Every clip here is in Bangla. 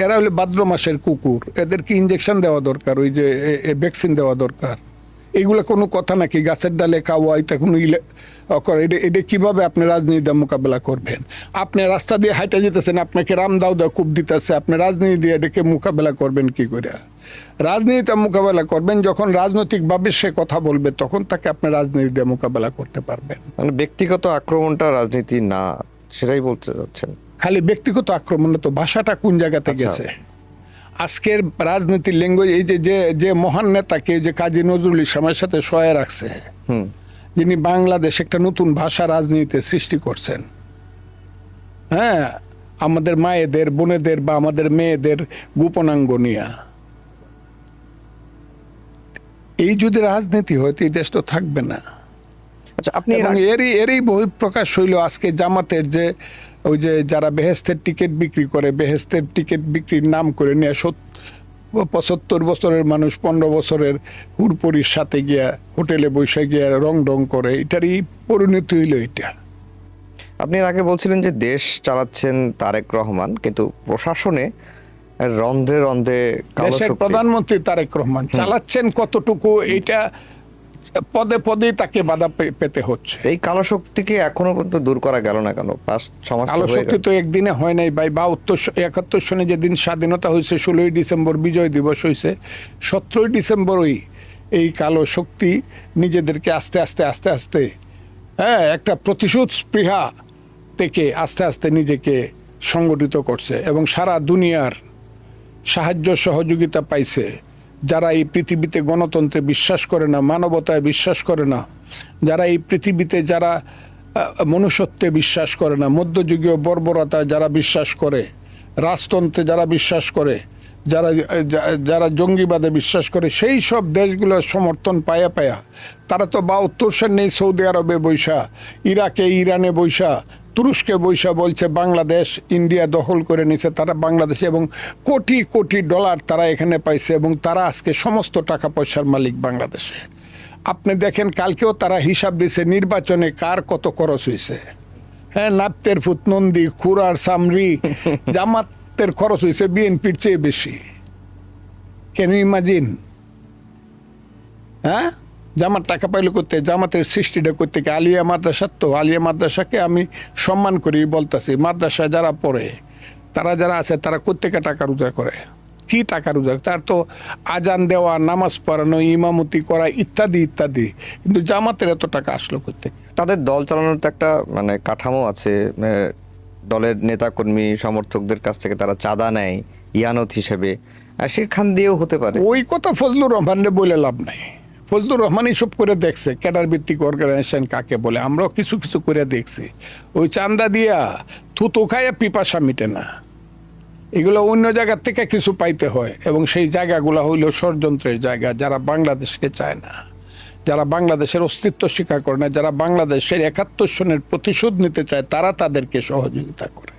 এরা হলো ভাদ্র মাসের কুকুর, এদেরকে ইঞ্জেকশন দেওয়া দরকার, ওই যে ভ্যাকসিন দেওয়া দরকার। এইগুলো কোনো কথা নাকি? গাছের ডালে খাওয়া, এটা কোনো এটা কিভাবে আপনি রাজনীতিটা মোকাবেলা করবেন? আপনি রাস্তা দিয়ে হাইটে যেতেছেন, আপনাকে রামদাউদা কূপ দিতেছে, আপনি রাজনীতি দিয়ে এটাকে মোকাবেলা করবেন কি করে? রাজনীতিটা মোকাবেলা করবেন যখন রাজনৈতিকভাবে সে কথা বলবে, তখন তাকে আপনি রাজনীতি দিয়ে মোকাবেলা করতে পারবেন। মানে ব্যক্তিগত আক্রমণটা রাজনীতি না, সেটাই বলতে চাচ্ছেন? খালি ব্যক্তিগত আক্রমণ তো, ভাষাটা কোন জায়গাতে গেছে? আজকের রাজনীতির ল্যাঙ্গুয়েজ, এই যে যে মহান নেতাকে যে কাজী নজরুল ইসলামের সাথে সহায় রাখছে, যিনি বাংলাদেশ একটা নতুন ভাষা রাজনীতিতে সৃষ্টি করছেন, হ্যাঁ, আমাদের মায়েদের, বোনেদের বা আমাদের মেয়েদের গোপনাঙ্গ নিয়ে, এই যদি রাজনীতি হয় তো এই দেশ তো থাকবে না। আচ্ছা, আপনি এরই বহিঃপ্রকাশ হইল আজকে জামাতের যে ওই যে যারা বেহেস্তের টিকিট বিক্রি করে, বেহেস্তের টিকিট বিক্রির নাম করে নিয়ে 75 বছরের মানুষ 15 বছরের হুড়পড়ির সাথে গিয়া হোটেলে বসে গিয়া রং করে, এটারই পরিণতি হইল এটা। আপনি আগে বলছিলেন যে দেশ চালাচ্ছেন তারেক রহমান, কিন্তু প্রশাসনে রন্ধে রন্ধে দেশের প্রধানমন্ত্রী তারেক রহমান চালাচ্ছেন কতটুকু, এইটা পদে পদেই তাকে বাধা পেতে হচ্ছে। এই কালো শক্তিকে এখনো পর্যন্ত দূর করা গেল না কেন? কালো শক্তি তো একদিনে হয় নাই ভাই। 71 সনে যেদিন স্বাধীনতা হয়েছে, 16ই ডিসেম্বর বিজয় দিবস হয়েছে, 17ই ডিসেম্বরই এই কালো শক্তি নিজেদেরকে আস্তে আস্তে আস্তে আস্তে, হ্যাঁ, একটা প্রতিশোধ স্পৃহা থেকে আস্তে আস্তে নিজেকে সংগঠিত করছে এবং সারা দুনিয়ার সাহায্য সহযোগিতা পাইছে। যারা এই পৃথিবীতে গণতন্ত্রে বিশ্বাস করে না, মানবতায় বিশ্বাস করে না, যারা এই পৃথিবীতে যারা মনুষ্যত্বে বিশ্বাস করে না, মধ্যযুগীয় বর্বরতায় যারা বিশ্বাস করে, রাজতন্ত্রে যারা বিশ্বাস করে, যারা যারা জঙ্গিবাদে বিশ্বাস করে, সেই সব দেশগুলোর সমর্থন পায়া তারা তো 72 সন নেই সৌদি আরবে বৈশা, ইরাকে ইরানে বৈশা, তুরস্কে বৈশা বলছে বাংলাদেশ ইন্ডিয়া দখল করে নিছে তারা বাংলাদেশে, এবং কোটি কোটি ডলার তারা এখানে পাইছে, এবং তারা আজকে সমস্ত টাকা পয়সার মালিক বাংলাদেশে। আপনি দেখেন কালকেও তারা হিসাব দিছে নির্বাচনে কার কত খরচ হয়েছে। হ্যাঁ, নাপ্তের ফুত নন্দী, খুরার সামরি, জামাতের খরচ হয়েছে বিএনপির চেয়ে বেশি। Can you imagine? হ্যাঁ, জামাত টাকা পাইলে করতে, জামাতের সৃষ্টিটা করতে, আলিয়া মাদ্রাসা, তো আলিয়া মাদ্রাসাকে আমি সম্মান করি বলতেছি, মাদ্রাসায় যারা পড়ে তারা যারা আছে তারা কোত্থেকে টাকা রোজগার করে? কি টাকা রোজগার? তার তো আজান দেওয়া, নামাজ পড়ানো, ইমামতি করা ইত্যাদি ইত্যাদি। কিন্তু জামাতের এত টাকা আসলো কোত্থেকে? তাদের দল চালানোর তো একটা মানে কাঠামো আছে, দলের নেতাকর্মী সমর্থকদের কাছ থেকে তারা চাঁদা নেয় ইয়ানত হিসেবে, সেখান দিয়েও হতে পারে। ওই কথা ফজলুর রহমানরে বলে লাভ নাই। ফজলুর রহমান সব করে দেখছে ক্যাডার ভিত্তিক অর্গানাইজেশন কাকে বলে, আমরাও কিছু কিছু করে দেখছি। ওই চান্দা দিয়া থুতু খাইয়া পিপাসা মিটে না, এগুলো অন্য জায়গার থেকে কিছু পাইতে হয়, এবং সেই জায়গাগুলো হইল ষড়যন্ত্রের জায়গা। যারা বাংলাদেশকে চায় না, যারা বাংলাদেশের অস্তিত্ব স্বীকার করে না, যারা বাংলাদেশের 71 সনের প্রতিশোধ নিতে চায়, তারা তাদেরকে সহযোগিতা করে।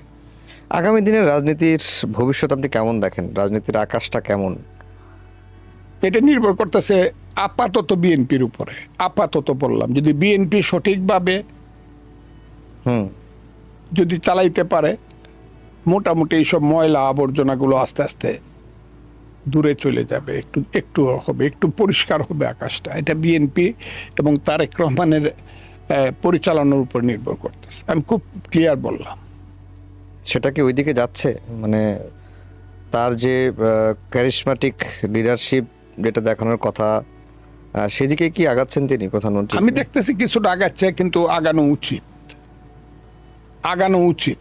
আগামী দিনের রাজনীতির ভবিষ্যৎ আপনি কেমন দেখেন? রাজনীতির আকাশটা কেমন? এটা নির্ভর করতেছে আপাতত বিএনপির উপরে। আপাতত বললাম, যদি বিএনপি সঠিকভাবে যদি চালাইতে পারে, মোটামুটি এইসব ময়লা আবর্জনাগুলো আস্তে আস্তে দূরে চলে যাবে, একটু একটু হবে, একটু পরিষ্কার হবে আকাশটা। এটা বিএনপি এবং তারেক রহমানের পরিচালনার উপর নির্ভর করতেছে। আমি খুব ক্লিয়ার বললাম। সেটা কি ওইদিকে যাচ্ছে? মানে তার যে ক্যারিসমাটিক লিডারশিপ যেটা দেখানোর কথা, সেদিকে কি আগাচ্ছেন তিনি প্রধানমন্ত্রী? আমি দেখতেছি কিছুটা আগাচ্ছে, কিন্তু আগানো উচিত, আগানো উচিত।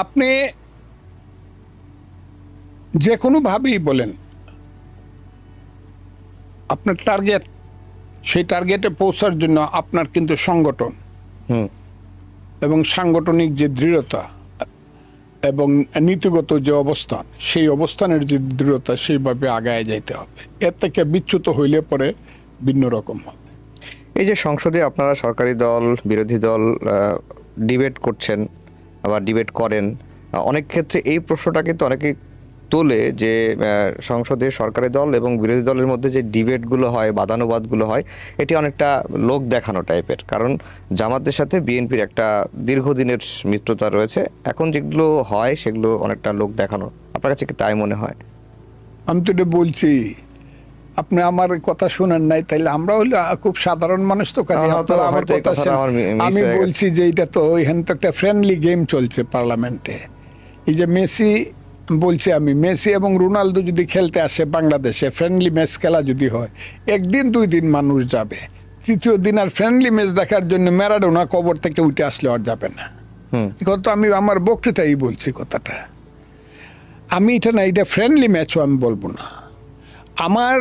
আপনি যে কোনোভাবেই বলেন, আপনার টার্গেট, সেই টার্গেটে পৌঁছার জন্য আপনার কিন্তু সংগঠন এবং সাংগঠনিক যে দৃঢ়তা এবং নীতিগত যে অবস্থান, সেই অবস্থানের যে দৃঢ়তা, সেইভাবে আগায় যাইতে হবে। এর থেকে বিচ্যুত হইলে পরে ভিন্ন রকম হবে। এই যে সংসদে আপনারা সরকারি দল বিরোধী দল ডিবেট করছেন, আবার ডিবেট করেন, অনেক ক্ষেত্রে এই প্রশ্নটা কিন্তু অনেকেই তোলে যে সংসদে সরকারি দল এবং বিরোধী দলের মধ্যে যে ডিবেটগুলো হয়, বাদানুবাদগুলো হয়, এটি অনেকটা লোক দেখানো টাইপের। কারণ জামাতের সাথে বিএনপির একটা দীর্ঘদিনের মিত্রতা রয়েছে, এখন যেগুলো হয় সেগুলো অনেকটা লোক দেখানো। আপনার কাছে কি তাই মনে হয়? আমি তো এটা বলছি, আপনি আমার কথা শুনেন নাই, তাইলে আমরা হইলে খুব সাধারণ মানুষ তো কাজে আপনারা আমার কথা আমি বলছি যে এটা তো এখানে তো একটা ফ্রেন্ডলি গেম চলছে পার্লামেন্টে। এই যে মেসি বলছি, আমি মেসি এবং রোনালদো যদি খেলতে আসে বাংলাদেশে, ফ্রেন্ডলি ম্যাচ খেলা যদি হয়, একদিন 2 দিন মানুষ যাবে, তৃতীয় দিন আর ফ্রেন্ডলি ম্যাচ দেখার জন্য ম্যারাডোনা কবর থেকে উঠে আসলে আর যাবে না। কথা আমি আমার বক্তৃতাই বলছি কথাটা, আমি এটা না, এটা ফ্রেন্ডলি ম্যাচও আমি বলবো না। আমার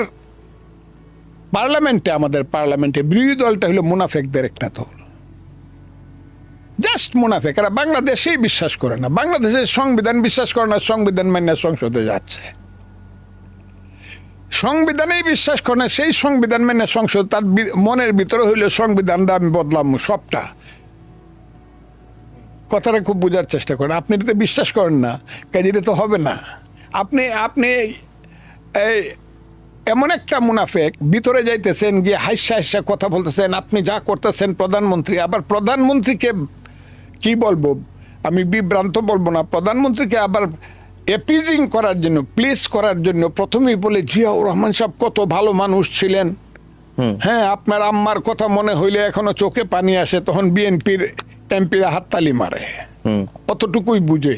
পার্লামেন্টে, আমাদের পার্লামেন্টে বিরোধী দলটা হলো মুনাফেকদের একটা দল, জাস্ট মুনাফেক। এরা বাংলাদেশেই বিশ্বাস করে না, বাংলাদেশের সংবিধান বিশ্বাস করে না, সংবিধান মান্য সংসদে যাচ্ছে। সংবিধানেই বিশ্বাস করে না, সেই সংবিধান মেনে সংসদ, তার মনের ভিতরে হইলো সংবিধানটা আমি বদলাম সবটা। কথাটা খুব বোঝার চেষ্টা করেন। আপনি এটাতে বিশ্বাস করেন না, কাজে এটা তো হবে না। আপনি এই এমন একটা মুনাফেক, ভিতরে যাইতেছেন, গিয়ে হাইসা হাইসা কথা বলতেছেন, আপনি যা করতেছেন প্রধানমন্ত্রী, আবার প্রধানমন্ত্রীকে কি বলবো, আমি বিভ্রান্ত বলবো না, প্রধানমন্ত্রীকে আবার এপিজিং করার জন্য, প্লেস করার জন্য প্রথমেই বলে জিয়াউর রহমান সাহেব কত ভালো মানুষ ছিলেন। হ্যাঁ, আপনার আম্মার কথা মনে হইলে এখনো চোখে পানি আসে, তখন বিএনপির এমপিরা হাততালি মারে, অতটুকুই বুঝে।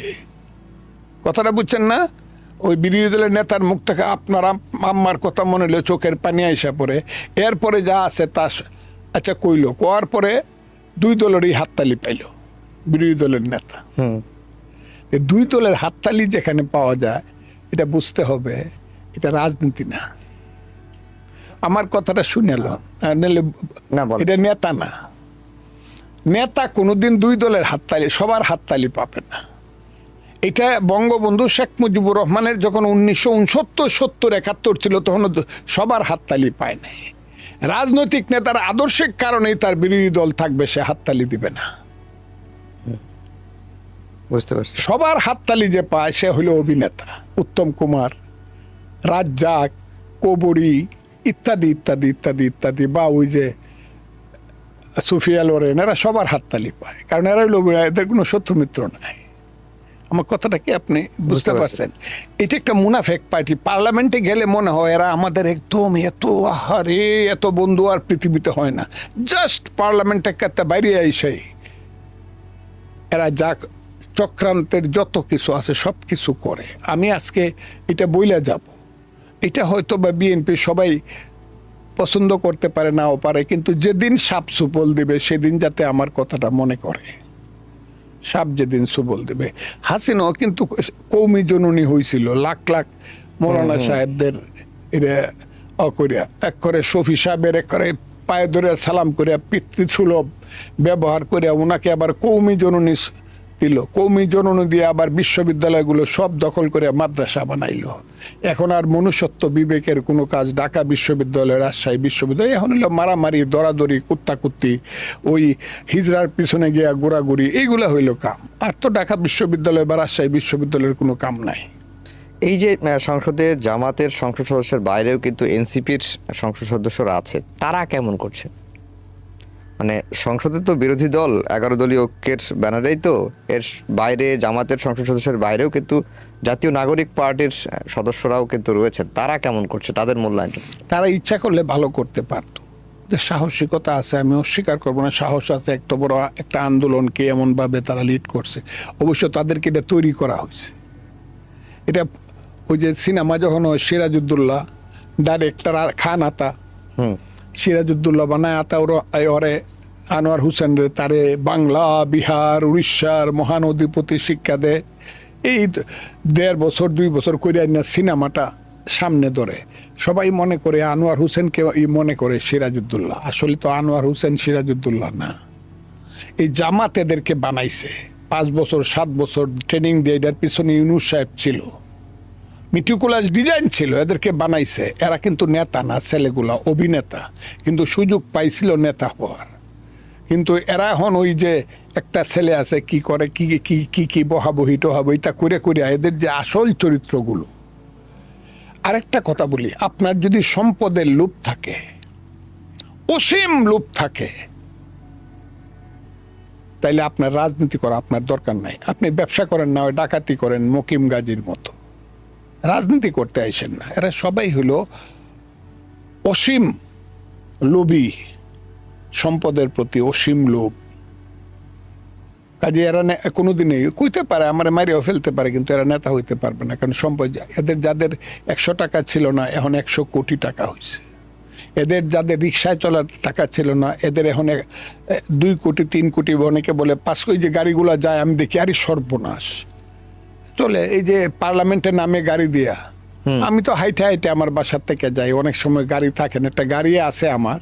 কথাটা বুঝছেন না? ওই বিরোধী দলের নেতার মুখ থেকে আপনার আম্মার কথা মনে হলে চোখের পানি আইসা পড়ে। এরপরে যা আছে তা আচ্ছা কইল, কোয়ার পরে 2 দলেরই হাততালি পাইল বিরোধী দলের নেতা। 2 দলের হাততালি যেখানে পাওয়া যায়, এটা বুঝতে হবে এটা রাজনীতি না। আমার কথাটা শুনে লো, এটা নেতা না। নেতা কোনোদিন 2 দলের হাততালি, সবার হাততালি পাবে না। এটা বঙ্গবন্ধু শেখ মুজিবুর রহমানের যখন 1969, 70, 71 ছিল, তখন সবার হাততালি পায় নাই। রাজনৈতিক নেতার আদর্শিক কারণেই তার বিরোধী দল থাকবে, সে হাততালি দিবে না। বুঝতে পারছি। সবার হাততালি যে পায় সে হলো অভিনেতা, উত্তম কুমার, রাজ্জাক, কবরী ইত্যাদি ইত্যাদি ইত্যাদি ইত্যাদি, বা ওই যে সুফিয়া লোরেন, এরা সবার হাততালি পায়, কারণ এরা হলো, এদের কোনো শত্রু মিত্র নাই। আমার কথাটা কি আপনি বুঝতে পারছেন? এটা একটা মুনাফেক পার্টি। পার্লামেন্টে গেলে মনে হয় এরা আমাদের একদম এত আহারে এত বন্ধু আর পৃথিবীতে হয় না। জাস্ট পার্লামেন্টে একটা বাইরে আইসাই এরা যা চক্রান্তের যত কিছু আছে সব কিছু করে। আমি আজকে এটা বইলা যাব, এটা হয়তো বা বিএনপি সবাই পছন্দ করতে পারে, নাও পারে, কিন্তু যেদিন সাপ সুপল দিবে সেদিন যাতে আমার কথাটা মনে করে। সাপ যেদিন সুবল দেবে, হাসিনাও কিন্তু কৌমি জননী হয়েছিল, লাখ লাখ মৌলানা সাহেবদের এরা অকরিয়া, এক করে শফি সাহেবের এক করে পায়ে ধরে সালাম করিয়া পিতৃসুলভ ব্যবহার করিয়া ওনাকে আবার কৌমি জননী দিল। কৌমি জননী দিয়ে আবার বিশ্ববিদ্যালয়গুলো সব দখল করে মাদ্রাসা বানাইল। এখন আর মনুষ্যত্ব বিবেকের কোনো কাজ, ঢাকা বিশ্ববিদ্যালয়, রাজশাহী বিশ্ববিদ্যালয়, এখন হলো মারামারি, দরাদরি, কুত্তাকুত্তি, ওই হিজড়ার পিছনে গিয়া ঘোরাঘুরি, এইগুলা হইল কাম। আর তো ঢাকা বিশ্ববিদ্যালয় বা রাজশাহী বিশ্ববিদ্যালয়ের কোনো কাম নাই। এই যে সংসদে জামাতের সংসদ সদস্যের বাইরেও কিন্তু এনসিপির সংসদ সদস্যরা আছে, তারা কেমন করছে? মানে সংসদে তো বিরোধী দল 11 দলীয় ঐক্যের ব্যানারেই তো, এর বাইরে জামাতের সংসদ সদস্যের বাইরেও কিন্তু জাতীয় নাগরিক পার্টির সদস্যরাও কিন্তু রয়েছে, তারা কেমন করছে? তাদের মূল্যায়ন? তারা ইচ্ছা করলে ভালো করতে পারতো, যে সাহসিকতা আছে, আমি অস্বীকার করবো না, সাহস আছে। এত বড় একটা আন্দোলনকে এমনভাবে তারা লিড করছে। অবশ্য তাদেরকে এটা তৈরি করা হয়েছে। এটা ওই যে সিনেমা যখন হয়, সিরাজউদ্দৌলা ডাইরেক্টর আর খান আতা, সিরাজউদ্দৌলা বানায় আতা ওরে আনোয়ার হোসেন রে, তারে বাংলা, বিহার, উড়িষ্যার মহানদীপতি শিক্ষা দেয়। এই 1.5 বছর 2 বছর করে না সিনেমাটা সামনে ধরে সবাই মনে করে আনোয়ার হোসেনকে মনে করে সিরাজউদ্দৌলা। আসলে তো আনোয়ার হোসেন সিরাজউদ্দৌলা না। এই জামাত এদেরকে বানাইছে। 5 বছর 7 বছর ট্রেনিং দিয়ে, এটার পিছনে ইউনুস সাহেব ছিল, মিটিকুলাস ডিজাইন ছিল, এদেরকে বানাইছে। এরা কিন্তু নেতা না, ছেলেগুলা অভিনেতা, কিন্তু সুযোগ পাইছিল নেতা হওয়ার। কিন্তু এরা এখন ওই যে একটা ছেলে আছে কি করে, কি কি কি কি বহাবহি টহাবহি তা করে করে এদের যে আসল চরিত্রগুলো আরেকটা কথা বলি, আপনার যদি সম্পদের লোভ থাকে, অসীম লোভ থাকে, তাইলে আপনার রাজনীতি করা আপনার দরকার নাই। আপনি ব্যবসা করেন না, ওই ডাকাতি করেন মকিম গাজীর মতো, রাজনীতি করতে আইসেন না। এরা সবাই হলো অসীম লোভী, সম্পদের প্রতি অসীম লোভ। কাজে এরা কোনোদিনই কইতে পারে আমার মারিও ফেলতে পারে, কিন্তু এরা নেতা হইতে পারবে না। কারণ সম্পদ এদের, যাদের 100 টাকা ছিল না এখন 100 কোটি টাকা হয়েছে। এদের যাদের রিক্সায় চলার টাকা ছিল না, এদের এখন 2 কোটি 3 কোটি, অনেকে বলে 5 কোটি। যে গাড়িগুলা যায় আমি দেখি, আরে সর্বনাশ চলে। এই যে পার্লামেন্টের নামে গাড়ি দিয়া, আমি তো হাইটে হাইটে আমার বাসার থেকে যাই, অনেক সময় গাড়ি থাকে না, একটা গাড়ি আছে আমার,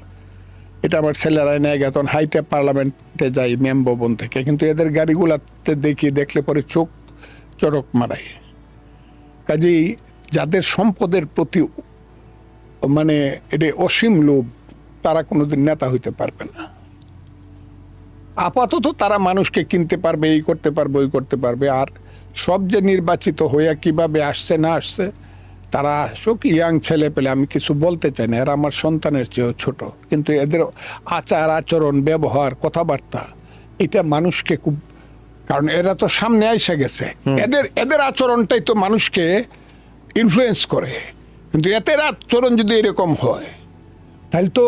এটা আমার ছেলেরা নিয়ে গেছে, তখন হাইটে পার্লামেন্টে যাই মেম ভবন থেকে। কিন্তু এদের গাড়িগুলাতে দেখলে পরে চোখ চড়ক মারাই। কাজেই যাদের সম্পদের প্রতি মানে এটা অসীম লোভ, তারা কোনোদিন নেতা হইতে পারবে না। আপাতত তারা মানুষকে কিনতে পারবে, এই করতে পারবে, ওই করতে পারবে। আর সব যে নির্বাচিত হইয়া কিভাবে আসছে না আসছে, তারা সব ইয়াং ছেলে পেলে, আমি কিছু বলতে চাই না, এরা আমার সন্তানের চেয়েও ছোট, কিন্তু এদের আচার আচরণ ব্যবহার কথাবার্তা এটা মানুষকে খুব, কারণ এরা তো সামনে এসে গেছে, এদের আচরণটাই তো মানুষকে ইনফ্লুয়েন্স করে। কিন্তু এদের আচরণ যদি এরকম হয়, তাহলে তো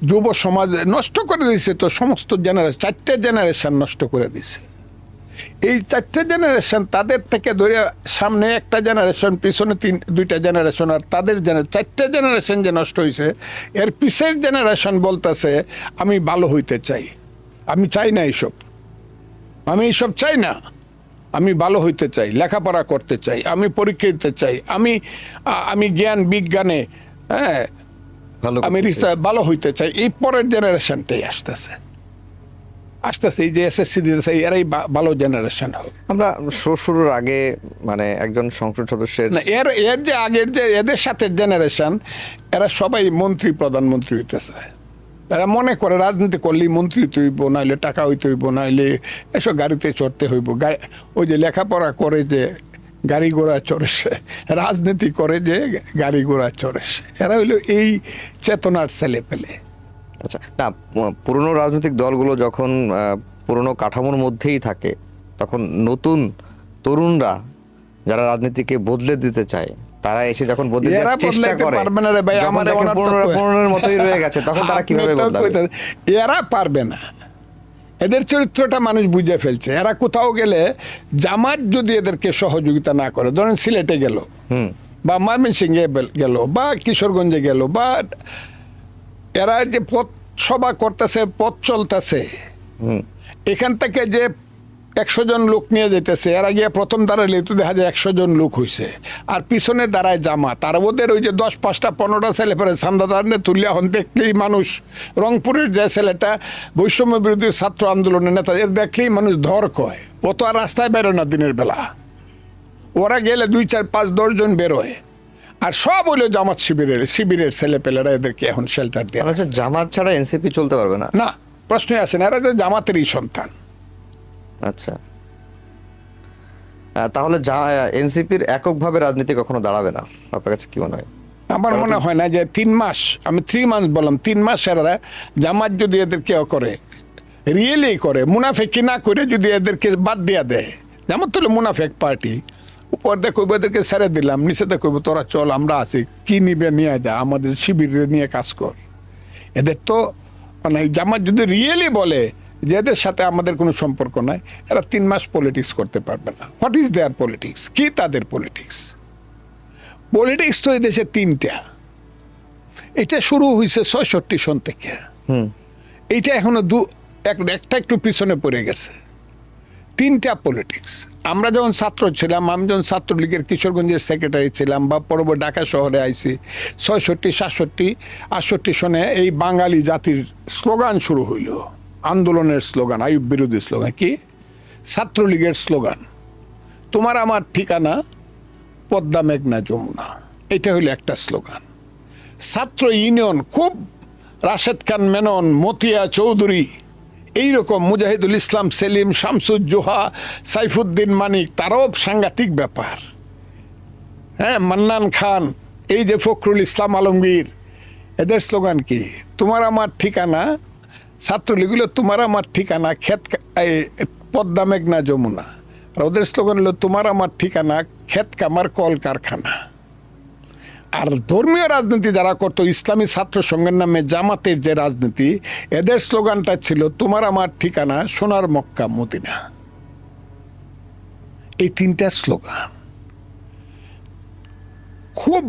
যুব সমাজ নষ্ট করে দিছে, তো সমস্ত জেনারেশন, 4টে জেনারেশন নষ্ট করে দিছে। এই 4টে জেনারেশন, তাদের থেকে ধরে সামনে একটা জেনারেশন, পিছনে 2টা জেনারেশন, আর তাদের 4টে জেনারেশন যে নষ্ট হয়েছে, এর পিছের জেনারেশন বলতেছে আমি ভালো হইতে চাই, আমি চাই না এইসব, আমি এইসব চাই না, আমি ভালো হইতে চাই, লেখাপড়া করতে চাই, আমি পরীক্ষা দিতে চাই, আমি জ্ঞান বিজ্ঞানে, হ্যাঁ আমি ভালো হইতে চাই। এই পরের জেনারেশনটাই আসতেছে, এই যে এসএসসি দিতেছে, এরাই ভালো জেনারেশন হবে। আমরা শুরুর আগে মানে একজন সংসদ সদস্যের এর যে আগের যে এদের সাথে জেনারেশন, এরা সবাই মন্ত্রী প্রধানমন্ত্রী হইতে চায়। তারা মনে করে রাজনীতি করলেই মন্ত্রী হইব, নাইলে টাকা হইতে হইব, নাইলে এসব গাড়িতে চড়তে হইব। ওই যে লেখাপড়া করে যে গাড়ি ঘোড়া চড়েছে, রাজনীতি করে যে গাড়ি ঘোড়া চড়েছে, এরা হইলো এই চেতনার ছেলে পেলে। আচ্ছা, না পুরনো রাজনৈতিক দলগুলো যখন পুরনো কাঠামোর মধ্যেই থাকে, তখন নতুন তরুণরা যারা রাজনীতিকে বদলে দিতে চায়, তারা এসে যখন বদলে দেওয়ার চেষ্টা করে, পারবে না রে ভাই, আমার পুরনোর মতোই রয়ে গেছে, তখন তারা কিভাবে বদলাবে? এরা পারবে না, এদের চরিত্রটা মানুষ বুঝে ফেলছে। এরা কোথাও গেলে, জামাত যদি এদেরকে সহযোগিতা না করে, ধরেন সিলেটে গেল বা ময়মনসিংহে গেল বা কিশোরগঞ্জে গেল, বা এরা যে পথ সভা করতেছে, পথ চলতেছে, এখান থেকে যে 100 জন লোক নিয়ে যেতেছে, এরা গিয়ে প্রথম দাঁড়ালে তো দেখা যায় 100 জন লোক হয়েছে, আর পিছনে দাঁড়ায় জামাত। আর ওদের ওই যে 10, 5টা 15টা ছেলে পরে চান্দাদারনে তুলিয়া হন দেখলেই মানুষ, রংপুরের যে ছেলেটা বৈষম্য বিরোধী ছাত্র আন্দোলনের নেতা, এর দেখলেই মানুষ ধর কয়। ও তো আর রাস্তায় বেরোয় না দিনের বেলা, ওরা গেলে 2, 4, 5, 10 জন বেরোয়। আর সব হইলো জামাত শিবিরের ছেলে পেলেরা এদেরকে এখন শেল্টার দিয়ে। জামাত ছাড়া এনসিপি চলতে পারবে না, না প্রশ্নই আসে না, এরা যে জামাতেরই সন্তান। আচ্ছা, তাহলে এনসিপির এককভাবে রাজনীতি কখনো দাঁড়াবে না, আপনার কাছে কি মনে হয়? আমার মনে হয় না যে 3 মাস, আমি 3 মান্থস বললাম, 3 মাস এরা জামাত যদি এদেরকে করে, রিয়েলি করে, মুনাফেকি না করে যদি এদেরকে বাদ দিয়া দেয়, জামাত তো মুনাফেক পার্টি, উপর দেখো এদেরকে ছেড়ে দিলাম, নিচে দেখো তোরা চল আমরা আছি, কি নিবে নিয়ে যা, আমাদের শিবিরে নিয়ে কাজ কর। এদের তো মানে জামাত যদি রিয়েলি বলে যে এদের সাথে আমাদের কোনো সম্পর্ক নাই, এরা 3 মাস পলিটিক্স করতে পারবে না। What is their politics? কি তাদের পলিটিক্স? পলিটিক্স তো এই দেশে 3টা। এটা শুরু হয়েছে 66 সন থেকে, এইটা এখনো একটা একটু পিছনে পড়ে গেছে। 3টা পলিটিক্স। আমরা যখন ছাত্র ছিলাম, আমি যখন ছাত্রলীগের কিশোরগঞ্জের সেক্রেটারি ছিলাম, বা পরবর্তী ঢাকা শহরে আইছি 66, 67, 68 সনে এই বাঙালি জাতির স্লোগান শুরু হইল, আন্দোলনের স্লোগান, আইয়ুব বিরোধী স্লোগান। কি? ছাত্রলীগের স্লোগান, তোমার আমার ঠিকানা পদ্মা মেঘনা যমুনা, এটা হইল একটা স্লোগান। ছাত্র ইউনিয়ন খুব, রাশেদ খান মেনন, মতিয়া চৌধুরী, এইরকম মুজাহিদুল ইসলাম সেলিম, শামসুজ্জোহা, সাইফুদ্দিন মানিক, তারাও সাংঘাতিক ব্যাপার। হ্যাঁ, মান্নান খান, এই যে ফখরুল ইসলাম আলমগীর, এদের স্লোগান কি? তোমার আমার ঠিকানা, ছাত্রলীগুলো তোমার আমার ঠিকানা, পদ্মা মেঘনা যমুনা। আর ওদের স্লোগান হলো তোমার আমার ঠিকানা, ক্ষেত কামার কল কারখানা। আর ধর্মীয় রাজনীতি যারা করতো, ইসলামী ছাত্র সংঘের নামে জামাতের যে রাজনীতি, এদের স্লোগানটা ছিল তোমার আমার ঠিকানা, সোনার মক্কা মদিনা। এই তিনটা স্লোগান খুব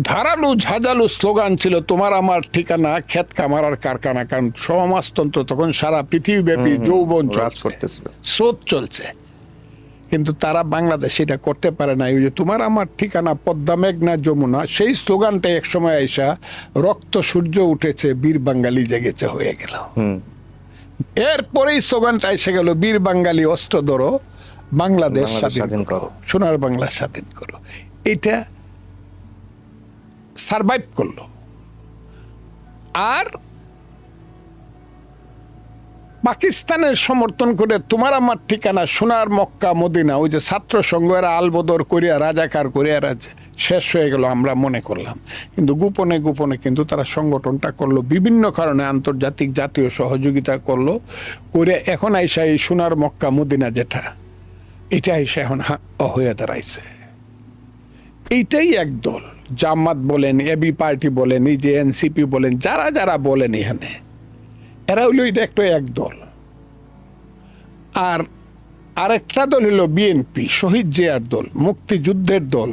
ধারালো ঝাঁঝালো স্লোগান ছিল, তোমার আমার ঠিকানা, ক্ষেত কামার আর কারখানা। কারণ সমাজতন্ত্র তখন সারা পৃথিবীব্যাপী যৌবন করতেছিল, স্রোত চলছে, কিন্তু তারা বাংলাদেশ এটা করতে পারে না। ওই যে তোমার আমার ঠিকানা, পদ্মা মেঘনা যমুনা, সেই স্লোগানটা একসময় আইসা রক্ত সূর্য উঠেছে, বীর বাঙালি জেগেছে হয়ে গেল। এরপরেই স্লোগানটা এসে গেল, বীর বাঙালি অস্ত্র ধরো, বাংলাদেশ স্বাধীন করো, সোনার বাংলা স্বাধীন করো। এটা সারভাইভ করলো। আর পাকিস্তানের সমর্থন করে তোমার আমার ঠিকানা, সোনার মক্কা মদিনা, ওই যে ছাত্র সংঘেরা আলবদর করিয়া রাজাকার করিয়া শেষ হয়ে গেল আমরা মনে করলাম। কিন্তু গোপনে গোপনে কিন্তু তারা সংগঠনটা করলো, বিভিন্ন কারণে আন্তর্জাতিক জাতীয় সহযোগিতা করলো, করে এখন আইসা এই সোনার মক্কা মদিনা যেটা, এটা আইসা এখন হয়ে দাঁড়াইছে। এইটাই এক দল, জামাত বলেন, এবি পার্টি বলেন, এই যে এনসিপি বলেন, যারা যারা বলেন এখানে, এরা হইল এটা একটা এক দল। আর আরেকটা দল হইল বিএনপি, শহীদ জিয়ার দল, মুক্তিযুদ্ধের দল।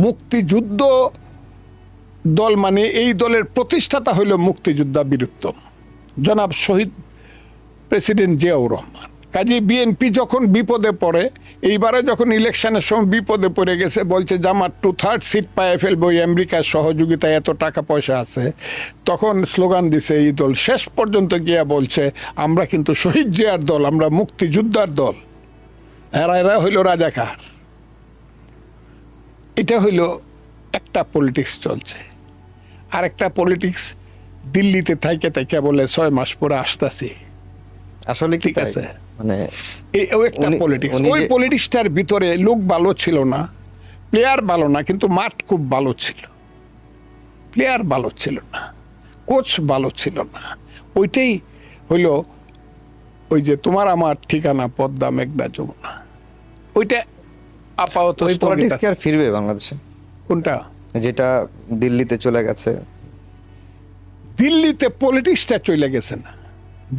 মুক্তিযুদ্ধ দল মানে এই দলের প্রতিষ্ঠাতা হইল মুক্তিযোদ্ধা বীরুত্তম জনাব শহীদ প্রেসিডেন্ট জিয়াউর রহমান। কাজে বিএনপি যখন বিপদে পড়ে, এইবারে যখন ইলেকশনের সময় বিপদে পড়ে গেছে, বলছে জামাত 2/3 সিট পায়ে ফেলবো, আমেরিকার সহযোগিতায় এত টাকা পয়সা আছে, তখন স্লোগান দিছে এই দল। শেষ পর্যন্ত গিয়া বলছে আমরা কিন্তু শহীদ জিয়ার দল, আমরা মুক্তিযোদ্ধার দল, এরা হইল রাজাকার। এটা হইল একটা পলিটিক্স চলছে। আর একটা পলিটিক্স দিল্লিতে থাইকে থাইকে বলে 6 মাস পরে আসতেছি। আসলে ঠিক আছে, মানে একটা পলিটিক্স। ওই পলিটিক্সটার ভিতরে লোক ভালো ছিল না, প্লেয়ার ভালো না, কিন্তু মাঠ খুব ভালো ছিল। প্লেয়ার ভালো ছিল না, কোচ ভালো ছিল না। ওইটাই হইল ওই যে তোমার আমার ঠিকানা, পদ্মা মেঘনা যমুনা। ওইটা আপাতত ওই পলিটিক্স কি আর ফিরবে বাংলাদেশে? কোনটা? যেটা দিল্লিতে চলে গেছে। দিল্লিতে পলিটিক্সটা চলে গেছে না,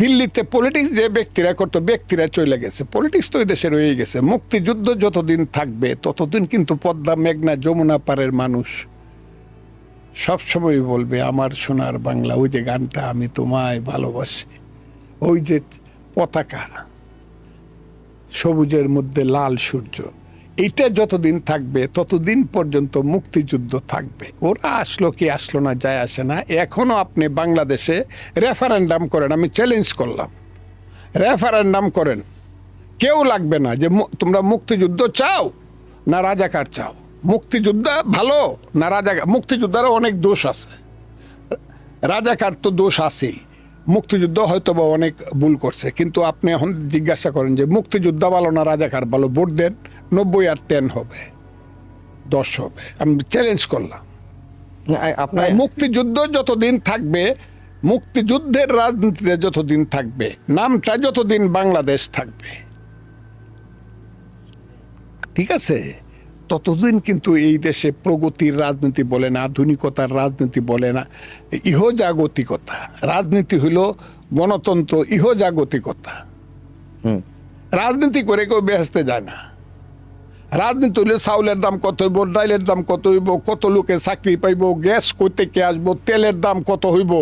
দিল্লিতে পলিটিক্স যে ব্যক্তিরা করতো, ব্যক্তিরা চলে গেছে, পলিটিক্স তো ওই দেশে রয়ে গেছে। মুক্তিযুদ্ধ যতদিন থাকবে ততদিন কিন্তু পদ্মা মেঘনা যমুনা পারের মানুষ সবসময় বলবে আমার সোনার বাংলা। ওই যে গানটা, আমি তোমায় ভালোবাসি, ওই যে পতাকা, সবুজের মধ্যে লাল সূর্য, এইটা যতদিন থাকবে ততদিন পর্যন্ত মুক্তিযুদ্ধ থাকবে। ওরা আসলো কি আসলো না যায় আসে না। এখনো আপনি বাংলাদেশে রেফারেন্ডাম করেন, আমি চ্যালেঞ্জ করলাম, রেফারেন্ডাম করেন, কেউ লাগবে না যে তোমরা মুক্তিযুদ্ধ চাও না রাজাকার চাও, মুক্তিযুদ্ধ ভালো না রাজাকার। মুক্তিযুদ্ধেরও অনেক দোষ আছে, রাজাকার তো দোষ আছেই, মুক্তিযুদ্ধ হয়তো বা অনেক ভুল করছে, কিন্তু আপনি এখন জিজ্ঞাসা করেন যে মুক্তিযুদ্ধ ভালো না রাজাকার ভালো, ভোট দেন, 90 আর 10 হবে, 10 হবে। আমি চ্যালেঞ্জ করলাম। আপনার মুক্তিযুদ্ধ যতদিন থাকবে, মুক্তিযুদ্ধের রাজনীতিতে যতদিন থাকবে, নামটা যতদিন বাংলাদেশ থাকবে, ঠিক আছে, ততদিন কিন্তু এই দেশে প্রগতির রাজনীতি বলে না, আধুনিকতার রাজনীতি বলে না, ইহজাগতিকতা রাজনীতি হইল গণতন্ত্র, ইহজাগতিকতা। রাজনীতি করে কেউ বেহেস্তে যায় না। রাজনীতি হইলে চাউলের দাম কত হইব, ডাইলের দাম কত হইব, কত লোকে চাকরি পাইব, গ্যাস কই থেকে আসবো, তেলের দাম কত হইব,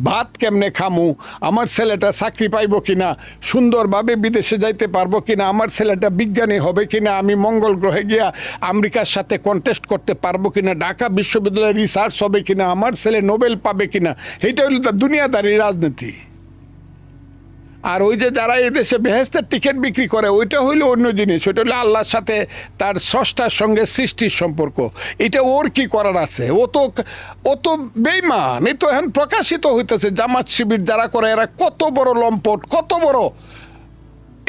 ভাত কেমনে খামু, আমার ছেলেটা চাকরি পাইব কিনা, সুন্দরভাবে বিদেশে যাইতে পারবো কিনা, আমার ছেলেটা বিজ্ঞানী হবে কিনা, আমি মঙ্গল গ্রহে গিয়া আমেরিকার সাথে কন্টেস্ট করতে পারবো কিনা, ঢাকা বিশ্ববিদ্যালয়ে রিসার্চ হবে কিনা, আমার ছেলে নোবেল পাবে কিনা, এইটা হইল তার দুনিয়াদারি রাজনীতি। আর ওই যে যারা এই দেশে বেহেস্তের টিকিট বিক্রি করে, ওইটা হইলো অন্য জিনিস, ওইটা হলো আল্লাহর সাথে তার স্রষ্টার সঙ্গে সৃষ্টির সম্পর্ক। এটা ওর কি করার আছে? ও তো বেঈমান। এই তো এখন প্রকাশিত হইতেছে জামাত শিবির যারা করে, এরা কত বড় লম্পট, কত বড়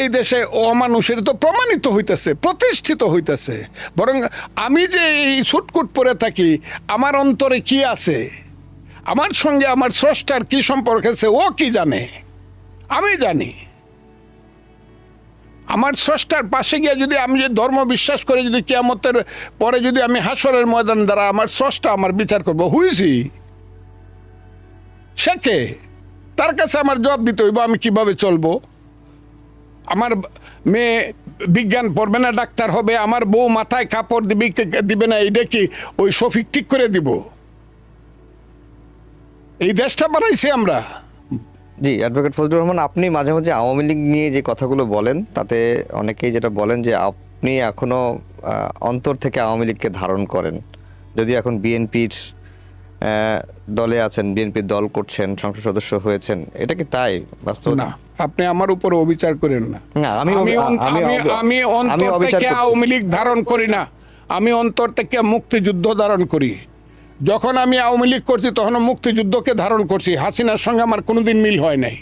এই দেশে অমানুষের তো প্রমাণিত হইতেছে, প্রতিষ্ঠিত হইতেছে। বরং আমি যে এই ছুটকুট পরে থাকি, আমার অন্তরে কি আছে, আমার সঙ্গে আমার স্রষ্টার কি সম্পর্ক আছে, ও কি জানে, আমি জানি। আমার স্রষ্টার পাশে গিয়ে যদি আমি যে ধর্ম বিশ্বাস করে যদি কিয়ামতের পরে যদি আমি হাসরের ময়দান দ্বারা আমার স্রষ্টা আমার বিচার করবো, হুইছি সে কে? তার কাছে আমার জবাব দিতে হইব আমি কিভাবে চলবো। আমার মেয়ে বিজ্ঞান পড়বে না ডাক্তার হবে, আমার বউ মাথায় কাপড় দিবে না, এইটা কি ওই শফিক ঠিক করে দিব? এই দেশটা বানাইছি আমরা। জি, অ্যাডভোকেট ফজলুর রহমান, আপনি মাঝে মাঝে আওয়ামী লীগ নিয়ে যে কথাগুলো বলেন, তাতে অনেকেই যেটা বলেন যে আপনি এখনো অন্তর থেকে আওয়ামী লীগকে ধারণ করেন, যদি এখন বিএনপির দলে আছেন, বিএনপির দল করছেন, সংসদ সদস্য হয়েছেন, এটা কি তাই বাস্তব? না, আপনি আমার উপর অবিচার করেন না। না, আমি অন্তর থেকে আওয়ামী লীগ ধারণ করি না, আমি অন্তর থেকে মুক্তিযুদ্ধ ধারণ করি। যখন আমি আওয়ামী লীগ করছি তখন মুক্তিযুদ্ধকে ধারণ করছি, হাসিনার সঙ্গে আমার কোনোদিন মিল হয় নাই।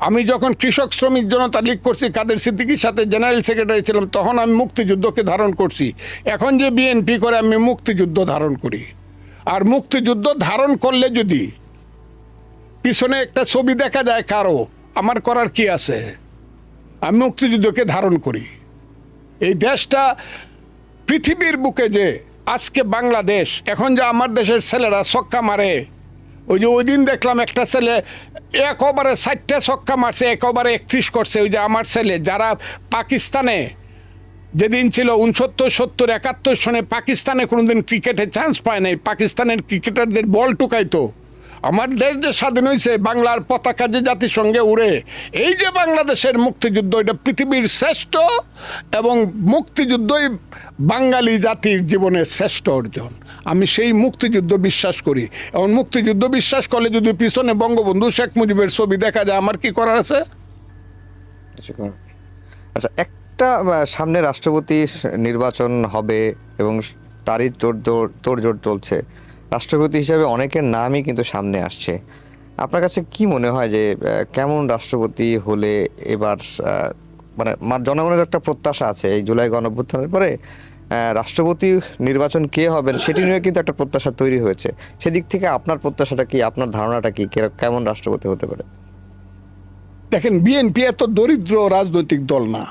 আমি যখন কৃষক শ্রমিক জনতা লীগ করছি, কাদের সিদ্দিকীর সাথে জেনারেল সেক্রেটারি ছিলাম, তখন আমি মুক্তিযুদ্ধকে ধারণ করছি। এখন যে বিএনপি করে, আমি মুক্তিযুদ্ধ ধারণ করি। আর মুক্তিযুদ্ধ ধারণ করলে যদি পিছনে একটা ছবি দেখা যায় কারো, আমার করার কি আছে? আমি মুক্তিযুদ্ধকে ধারণ করি। এই দেশটা পৃথিবীর বুকে যে আজকে বাংলাদেশ, এখন যে আমার দেশের ছেলেরা ছক্কা মারে, ওই যে ওই দিন দেখলাম একটা ছেলে একবারে 60টা ছক্কা মারছে, একবারে 31 করছে। ওই যে আমার ছেলে যারা পাকিস্তানে যেদিন ছিল 69, 70, 71 সনে পাকিস্তানে কোনোদিন ক্রিকেটে চান্স পায় নাই, পাকিস্তানের ক্রিকেটারদের বল টুকাইতো। আমার দেশ যে স্বাধীন হয়েছে, বাংলার পতাকা যে জাতিসংঘে উড়ে, এই যে বাংলাদেশের মুক্তিযুদ্ধ, এটা পৃথিবীর শ্রেষ্ঠ, এবং মুক্তিযুদ্ধই বাঙালি জাতির জীবনের শ্রেষ্ঠ অর্জন। আমি সেই মুক্তিযুদ্ধ বিশ্বাস করি। এবং মুক্তিযুদ্ধ বিশ্বাস করলে যদি পিছনে বঙ্গবন্ধু শেখ মুজিবের ছবি দেখা যায়, আমার কি করার আছে? আচ্ছা, একটা সামনে রাষ্ট্রপতি নির্বাচন হবে এবং তারই তোড়জোড় চলছে, রাষ্ট্রপতি হিসেবে অনেকের নামই কিন্তু সামনে আসছে। আপনার কাছে কি মনে হয় যে কেমন রাষ্ট্রপতি হলে এবার, মানে জনগণের একটা প্রত্যাশা আছে এই জুলাই গণঅভ্যুত্থানের পরে রাষ্ট্রপতি নির্বাচন কে হবেন সেটি নিয়ে কিন্তু একটা প্রত্যাশা তৈরি হয়েছে। সেদিক থেকে আপনার প্রত্যাশাটা কি, আপনার ধারণাটা কি, কেমন রাষ্ট্রপতি হতে পারে? দেখেন, বিএনপি এত দরিদ্র রাজনৈতিক দল না,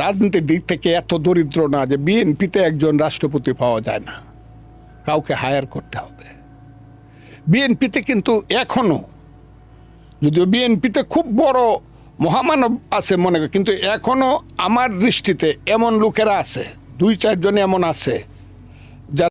রাজনীতির দিক থেকে এত দরিদ্র না যে বিএনপিতে একজন রাষ্ট্রপতি পাওয়া যায় না, কাউকে হায়ার করতে হবে। বিএনপিতে কিন্তু এখনো, যদিও বিএনপিতে খুব বড় মহামানব আছে মনে করি, কিন্তু এখনো আমার দৃষ্টিতে এমন লোকেরা আছে, 2-4 জন এমন আছে